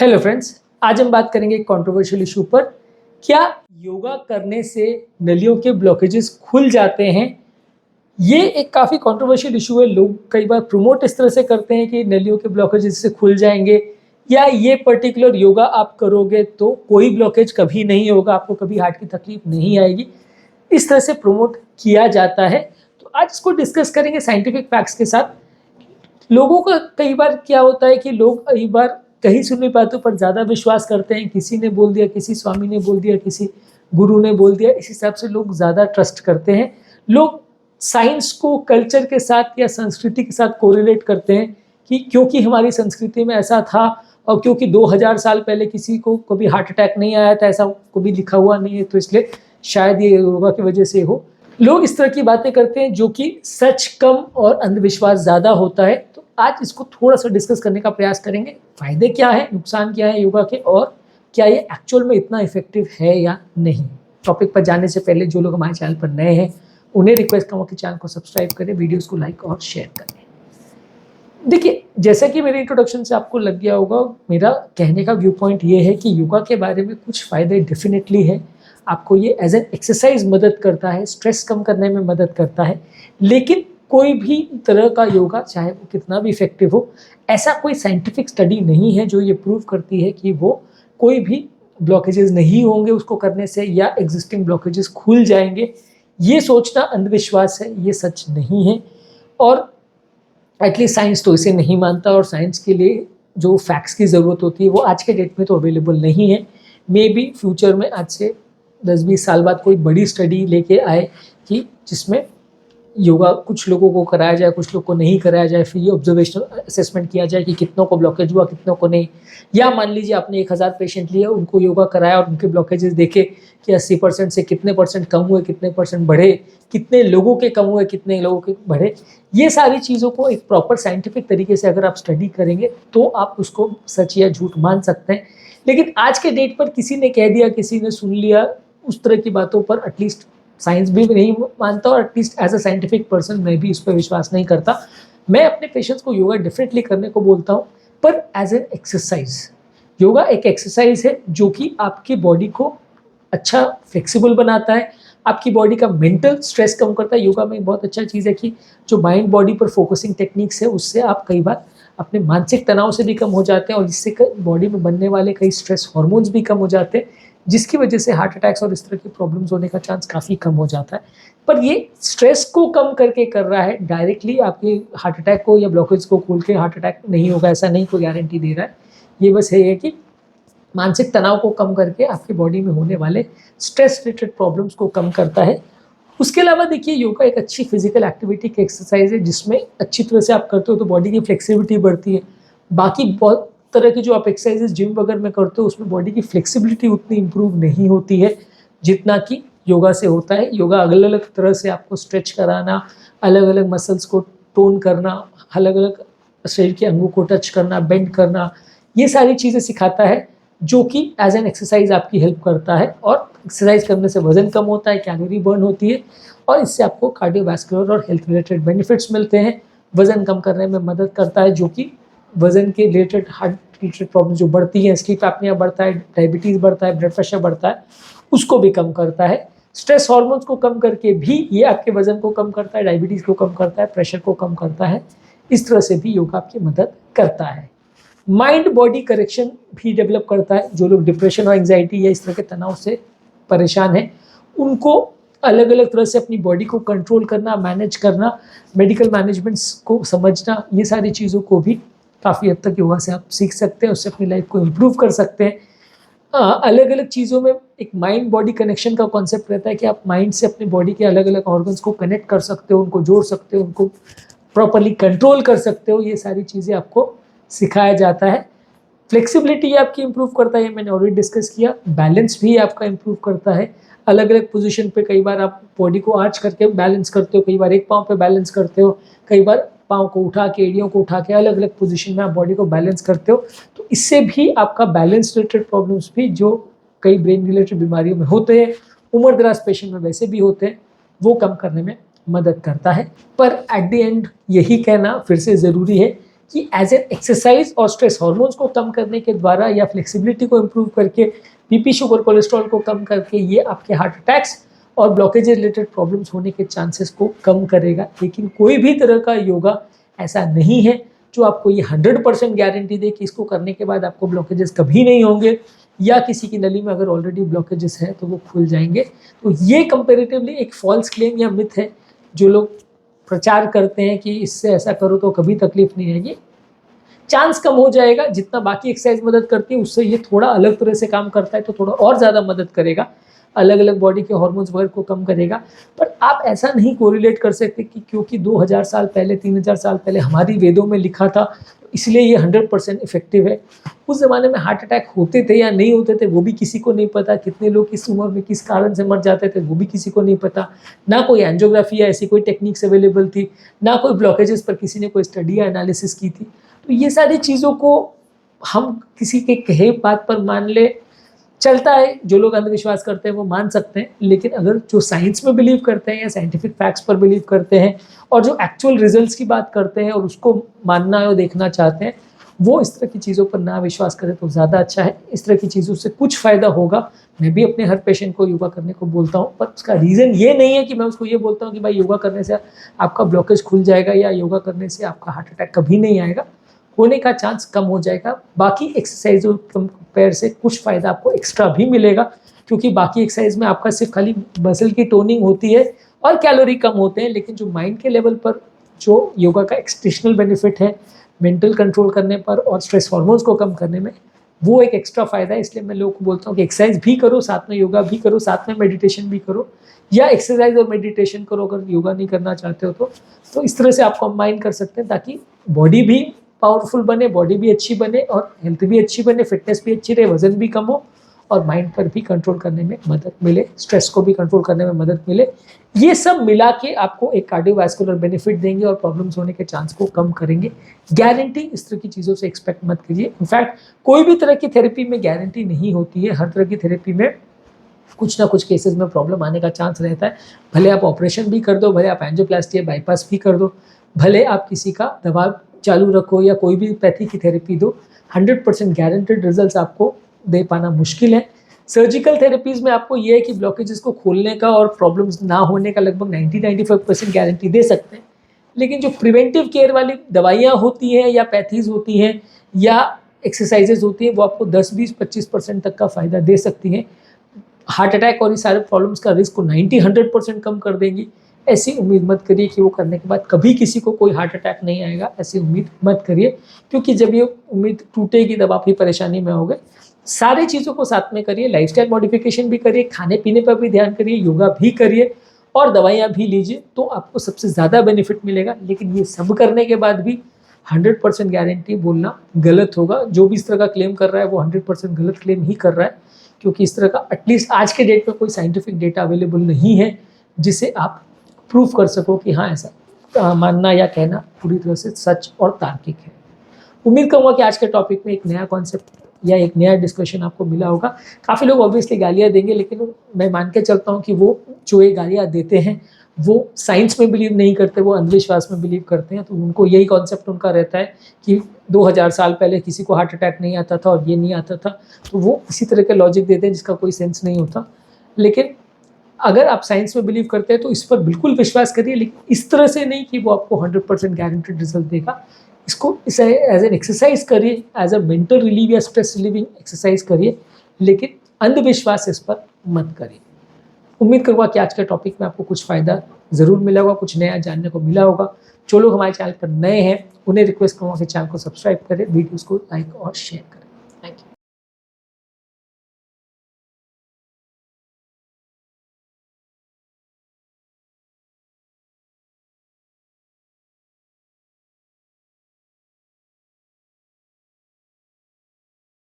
Hello friends, आज हम बात करेंगे एक कंट्रोवर्शियल इशू पर। क्या योगा करने से नलियों के ब्लॉकेजेस खुल जाते हैं? ये एक काफ़ी कंट्रोवर्शियल इशू है। लोग कई बार प्रमोट इस तरह से करते हैं कि नलियों के ब्लॉकेजेस से खुल जाएंगे, या ये पर्टिकुलर योगा आप करोगे तो कोई ब्लॉकेज कभी नहीं होगा, आपको कभी हार्ट की तकलीफ नहीं आएगी। इस तरह से प्रमोट किया जाता है। तो आज इसको डिस्कस करेंगे साइंटिफिक फैक्ट्स के साथ। लोगों का कई बार क्या होता है कि लोग कई बार कहीं सुनी बातों पर ज़्यादा विश्वास करते हैं। किसी ने बोल दिया, किसी स्वामी ने बोल दिया, किसी गुरु ने बोल दिया, इस हिसाब से लोग ज़्यादा ट्रस्ट करते हैं। लोग साइंस को कल्चर के साथ या संस्कृति के साथ कोरिलेट करते हैं कि क्योंकि हमारी संस्कृति में ऐसा था और क्योंकि 2000 साल पहले किसी को कभी हार्ट अटैक नहीं आया था, ऐसा कभी लिखा हुआ नहीं है, तो इसलिए शायद ये योगा की वजह से हो। लोग इस तरह की बातें करते हैं जो कि सच कम और अंधविश्वास ज़्यादा होता है। तो आज इसको थोड़ा सा डिस्कस करने का प्रयास करेंगे। फ़ायदे क्या है, नुकसान क्या है योगा के, और क्या ये एक्चुअल में इतना इफेक्टिव है या नहीं। टॉपिक पर जाने से पहले जो लोग हमारे चैनल पर नए हैं उन्हें रिक्वेस्ट करूँगा कि चैनल को सब्सक्राइब करें, वीडियोज़ को लाइक और शेयर करें। देखिए, जैसा कि मेरे इंट्रोडक्शन से आपको लग गया होगा, मेरा कहने का व्यू पॉइंट ये है कि योगा के बारे में कुछ फ़ायदे डेफिनेटली है। आपको ये एज एन एक्सरसाइज मदद करता है, स्ट्रेस कम करने में मदद करता है। लेकिन कोई भी तरह का योगा, चाहे वो कितना भी इफेक्टिव हो, ऐसा कोई साइंटिफिक स्टडी नहीं है जो ये प्रूव करती है कि वो कोई भी ब्लॉकेजेस नहीं होंगे उसको करने से, या एग्जिस्टिंग ब्लॉकेजेस खुल जाएंगे। ये सोचना अंधविश्वास है, ये सच नहीं है। और एटलीस्ट साइंस तो इसे नहीं मानता, और साइंस के लिए जो फैक्ट्स की ज़रूरत होती है वो आज के डेट में तो अवेलेबल नहीं है। मे बी फ्यूचर में आज से 10-20 साल बाद कोई बड़ी स्टडी लेके आए कि जिसमें योगा कुछ लोगों को कराया जाए, कुछ लोग को नहीं कराया जाए, फिर ये ऑब्जर्वेशनल असेसमेंट किया जाए कि कितनों को ब्लॉकेज हुआ, कितनों को नहीं। या मान लीजिए आपने 1000 पेशेंट लिए, उनको योगा कराया और उनके ब्लॉकेजेस देखे कि 80% से कितने परसेंट कम हुए, कितने परसेंट बढ़े, कितने लोगों के कम हुए, कितने लोगों के बढ़े। ये सारी चीज़ों को एक प्रॉपर साइंटिफिक तरीके से अगर आप स्टडी करेंगे तो आप उसको सच या झूठ मान सकते हैं। लेकिन आज के डेट पर किसी ने कह दिया, किसी ने सुन लिया, उस तरह की बातों पर एटलीस्ट साइंस भी नहीं मानता, और at least as a scientific person मैं भी इस पर विश्वास नहीं करता। मैं अपने पेशेंट्स को योगा डेफिनेटली करने को बोलता हूँ, पर एज एन एक्सरसाइज। योगा एक एक्सरसाइज है जो कि आपकी बॉडी को अच्छा फ्लेक्सिबल बनाता है, आपकी बॉडी का मेंटल स्ट्रेस कम करता है। योगा में एक बहुत अच्छा चीज़ है कि जो माइंड बॉडी पर फोकसिंग टेक्निक्स है, उससे आप कई बार अपने मानसिक तनाव से भी कम हो जाते हैं, और इससे बॉडी में बनने वाले कई स्ट्रेस हॉर्मोन्स भी कम हो जाते हैं, जिसकी वजह से हार्ट अटैक्स और इस तरह की प्रॉब्लम्स होने का चांस काफ़ी कम हो जाता है। पर ये स्ट्रेस को कम करके कर रहा है, डायरेक्टली आपके हार्ट अटैक को या ब्लॉकेज को खोल के हार्ट अटैक नहीं होगा ऐसा नहीं कोई गारंटी दे रहा है। ये बस है कि मानसिक तनाव को कम करके आपकी बॉडी में होने वाले स्ट्रेस रिलेटेड प्रॉब्लम्स को कम करता है। उसके अलावा देखिए, योगा एक अच्छी फिजिकल एक्टिविटी की एक्सरसाइज है जिसमें अच्छी तरह से आप करते हो तो बॉडी की फ्लेक्सिबिलिटी बढ़ती है। बाकी बहुत तरह की जो आप एक्सरसाइजेज जिम वगैरह में करते हो उसमें बॉडी की फ्लेक्सिबिलिटी उतनी इंप्रूव नहीं होती है जितना कि योगा से होता है। योगा अलग अलग तरह से आपको स्ट्रेच कराना, अलग अलग मसल्स को टोन करना, अलग अलग शरीर के अंगों को टच करना, बेंड करना, ये सारी चीज़ें सिखाता है जो कि एज एन एक्सरसाइज आपकी हेल्प करता है। और एक्सरसाइज करने से वजन कम होता है, कैलोरी बर्न होती है, और इससे आपको कार्डियोवैस्कुलर और हेल्थ रिलेटेड बेनिफिट्स मिलते हैं। वजन कम करने में मदद करता है, जो कि वजन के रिलेटेड हार्ट रिलेटेड प्रॉब्लम जो बढ़ती हैं, स्लीप एपनिया बढ़ता है, डायबिटीज़ बढ़ता है, ब्लड प्रेशर बढ़ता है, उसको भी कम करता है। स्ट्रेस हार्मोन्स को कम करके भी ये आपके वजन को कम करता है, डायबिटीज़ को कम करता है, प्रेशर को कम करता है। इस तरह से भी योगा आपकी मदद करता है। माइंड बॉडी करेक्शन भी डेवलप करता है। जो लोग डिप्रेशन और एंग्जाइटी या इस तरह के तनाव से परेशान हैं, उनको अलग अलग तरह से अपनी बॉडी को कंट्रोल करना, मैनेज करना, मेडिकल मैनेजमेंट्स को समझना, ये सारी चीज़ों को भी काफ़ी हद तक योगा से आप सीख सकते हैं, उससे अपनी लाइफ को इम्प्रूव कर सकते हैं। अलग अलग चीज़ों में एक माइंड बॉडी कनेक्शन का कॉन्सेप्ट रहता है कि आप माइंड से अपनी बॉडी के अलग अलग ऑर्गन्स को कनेक्ट कर सकते हो, उनको जोड़ सकते हो, उनको प्रॉपरली कंट्रोल कर सकते हो। ये सारी चीज़ें आपको सिखाया जाता है। फ्लेक्सिबिलिटी आपकी इंप्रूव करता है, ये मैंने ऑलरेडी डिस्कस किया। बैलेंस भी आपका इंप्रूव करता है। अलग अलग पोजीशन पे कई बार आप बॉडी को आर्च करके बैलेंस करते हो, कई बार एक पाँव पे बैलेंस करते हो, कई बार पाँव को उठा के, एड़ियों को उठा के अलग अलग पोजीशन में आप बॉडी को बैलेंस करते हो। तो इससे भी आपका बैलेंस रिलेटेड प्रॉब्लम्स भी जो कई ब्रेन रिलेटेड बीमारियों में होते हैं, उम्र दराज पेशेंट में वैसे भी होते हैं, वो कम करने में मदद करता है। पर एट द एंड यही कहना फिर से ज़रूरी है कि एज एन एक्सरसाइज और स्ट्रेस हार्मोन्स को कम करने के द्वारा या फ्लेक्सिबिलिटी को इम्प्रूव करके, बीपी, शुगर, कोलेस्ट्रॉल को कम करके ये आपके हार्ट अटैक्स और ब्लॉकेज रिलेटेड प्रॉब्लम्स होने के चांसेस को कम करेगा। लेकिन कोई भी तरह का योगा ऐसा नहीं है जो आपको ये 100% गारंटी दे कि इसको करने के बाद आपको ब्लॉकेजेस कभी नहीं होंगे, या किसी की नली में अगर ऑलरेडी ब्लॉकेजेस है तो वो खुल जाएंगे। तो ये कंपेरेटिवली एक फॉल्स क्लेम या मिथ है जो लोग प्रचार करते हैं कि इससे ऐसा करो तो कभी तकलीफ नहीं आएगी। चांस कम हो जाएगा, जितना बाकी एक्सरसाइज मदद करती है उससे ये थोड़ा अलग तरह से काम करता है तो थोड़ा और ज़्यादा मदद करेगा, अलग अलग बॉडी के हार्मोन्स वगैरह को कम करेगा। पर आप ऐसा नहीं कोरिलेट कर सकते कि क्योंकि 2000 साल पहले, 3000 साल पहले हमारी वेदों में लिखा था इसलिए ये 100% इफेक्टिव है। उस ज़माने में हार्ट अटैक होते थे या नहीं होते थे वो भी किसी को नहीं पता, कितने लोग किस उम्र में किस कारण से मर जाते थे वो भी किसी को नहीं पता, ना कोई एंजियोग्राफी या ऐसी कोई टेक्निक्स अवेलेबल थी, ना कोई ब्लॉकेजेस पर किसी ने कोई स्टडी या एनालिसिस की थी। तो ये सारी चीज़ों को हम किसी के कहे बात पर मान ले चलता है, जो लोग अंधविश्वास करते हैं वो मान सकते हैं, लेकिन अगर जो साइंस में बिलीव करते हैं या साइंटिफिक फैक्ट्स पर बिलीव करते हैं और जो एक्चुअल रिजल्ट्स की बात करते हैं और उसको मानना और देखना चाहते हैं, वो इस तरह की चीज़ों पर ना विश्वास करें तो ज़्यादा अच्छा है। इस तरह की चीज़ों से कुछ फ़ायदा होगा। मैं भी अपने हर पेशेंट को योगा करने को बोलता हूँ, पर उसका रीज़न ये नहीं है कि मैं उसको ये बोलता हूँ कि भाई योगा करने से आपका ब्लॉकेज खुल जाएगा या योगा करने से आपका हार्ट अटैक कभी नहीं आएगा। होने का चांस कम हो जाएगा। बाकी एक्सरसाइजों कंपेयर से कुछ फ़ायदा आपको एक्स्ट्रा भी मिलेगा, क्योंकि बाकी एक्सरसाइज में आपका सिर्फ खाली मसल की टोनिंग होती है और कैलोरी कम होते हैं, लेकिन जो माइंड के लेवल पर जो योगा का एक्सटेशनल बेनिफिट है मेंटल कंट्रोल करने पर और स्ट्रेस हार्मोन्स को कम करने में, वो एक एक्स्ट्रा फ़ायदा है। इसलिए मैं लोगों को बोलता हूँ कि एक्सरसाइज भी करो, साथ में योगा भी करो, साथ में मेडिटेशन भी करो, या एक्सरसाइज और मेडिटेशन करो अगर योगा नहीं करना चाहते हो तो इस तरह से आप कंबाइन कर सकते हैं ताकि बॉडी भी पावरफुल बने, बॉडी भी अच्छी बने और हेल्थ भी अच्छी बने, फिटनेस भी अच्छी रहे, वजन भी कम हो और माइंड पर भी कंट्रोल करने में मदद मिले, स्ट्रेस को भी कंट्रोल करने में मदद मिले। ये सब मिला के आपको एक कार्डियोवैस्कुलर बेनिफिट देंगे और प्रॉब्लम्स होने के चांस को कम करेंगे। गारंटी इस तरह की चीज़ों से एक्सपेक्ट मत कीजिए। इनफैक्ट कोई भी तरह की थेरेपी में गारंटी नहीं होती है। हर तरह की थेरेपी में कुछ ना कुछ केसेस में प्रॉब्लम आने का चांस रहता है। भले आप ऑपरेशन भी कर दो, भले आप एंजियोप्लास्टी या बाईपास भी कर दो, भले आप किसी का दवा चालू रखो या कोई भी पैथी की थेरेपी दो, 100% गारंटेड रिजल्ट्स आपको दे पाना मुश्किल है। सर्जिकल थेरेपीज़ में आपको ये है कि ब्लॉकेजेस को खोलने का और प्रॉब्लम्स ना होने का लगभग 90-95% गारंटी दे सकते हैं। लेकिन जो प्रिवेंटिव केयर वाली दवाइयाँ होती हैं या पैथीज होती हैं या एक्सरसाइजेज होती हैं, वो आपको 10-20-25% तक का फ़ायदा दे सकती हैं। हार्ट अटैक और ये सारे प्रॉब्लम्स का रिस्क को 90-100% कम कर देंगी। ऐसी उम्मीद मत करिए कि वो करने के बाद कभी किसी को कोई हार्ट अटैक नहीं आएगा, ऐसी उम्मीद मत करिए, क्योंकि जब ये उम्मीद टूटेगी तब आप ही परेशानी में होगे। सारी चीज़ों को साथ में करिए, लाइफस्टाइल मॉडिफिकेशन भी करिए, खाने पीने पर भी ध्यान करिए, योगा भी करिए और दवाइयाँ भी लीजिए, तो आपको सबसे ज़्यादा बेनिफिट मिलेगा। लेकिन ये सब करने के बाद भी 100% गारंटी बोलना गलत होगा। जो भी इस तरह का क्लेम कर रहा है वो 100% गलत क्लेम ही कर रहा है, क्योंकि इस तरह का एटलीस्ट आज के डेट में कोई साइंटिफिक डेटा अवेलेबल नहीं है जिसे आप प्रूव कर सको कि हाँ ऐसा मानना या कहना पूरी तरह से सच और तार्किक है। उम्मीद करूँगा कि आज के टॉपिक में एक नया कॉन्सेप्ट या एक नया डिस्कशन आपको मिला होगा। काफ़ी लोग ऑब्वियसली गालियाँ देंगे, लेकिन मैं मान के चलता हूँ कि वो जो ये गालियाँ देते हैं वो साइंस में बिलीव नहीं करते, वो अंधविश्वास में बिलीव करते हैं। तो उनको यही कॉन्सेप्ट उनका रहता है कि 2000 साल पहले किसी को हार्ट अटैक नहीं आता था और ये नहीं आता था, तो वो इसी तरह के लॉजिक देते हैं जिसका कोई सेंस नहीं होता। लेकिन अगर आप साइंस में बिलीव करते हैं तो इस पर बिल्कुल विश्वास करिए, लेकिन इस तरह से नहीं कि वो आपको 100% गारंटेड रिजल्ट देगा। इसको इसे एज एन एक्सरसाइज करिए, एज अ मेंटल रिलीव या स्ट्रेस रिलीविंग एक्सरसाइज करिए, लेकिन अंधविश्वास इस पर मत करिए। उम्मीद करूँगा कि आज के टॉपिक में आपको कुछ फ़ायदा ज़रूर मिला होगा, कुछ नया जानने को मिला होगा। जो लोग हमारे चैनल पर नए हैं उन्हें रिक्वेस्ट करूँगा कि चैनल को सब्सक्राइब करें, वीडियोज़ को लाइक और शेयर करें। Thank you.